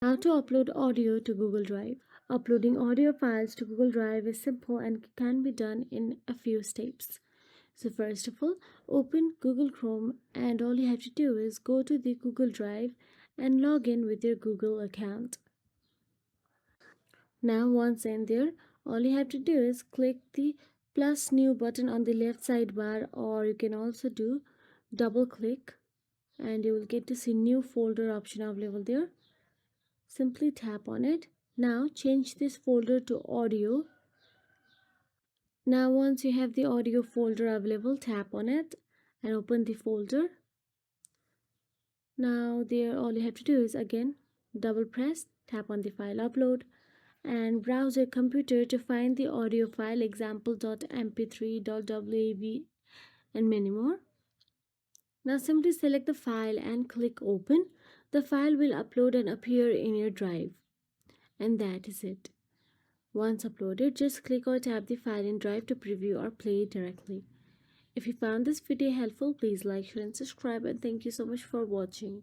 How to upload audio to Google Drive. Uploading audio files to Google Drive is simple and can be done in a few steps. So first of all, open Google Chrome and all you have to do is go to the Google Drive and log in with your Google account. Now once in there, all you have to do is click the plus new button on the left sidebar, or you can also do double click and you will get to see new folder option available there. Simply tap on it. Now change this folder to audio. Now once you have the audio folder available, tap on it and open the folder. Now there all you have to do is again double press, tap on the file upload and browse your computer to find the audio file example.mp3.wav and many more. Now simply select the file and click open. The file will upload and appear in your drive. And that is it. Once uploaded, just click or tap the file in Drive to preview or play it directly. If you found this video helpful, please like, share and subscribe, and thank you so much for watching.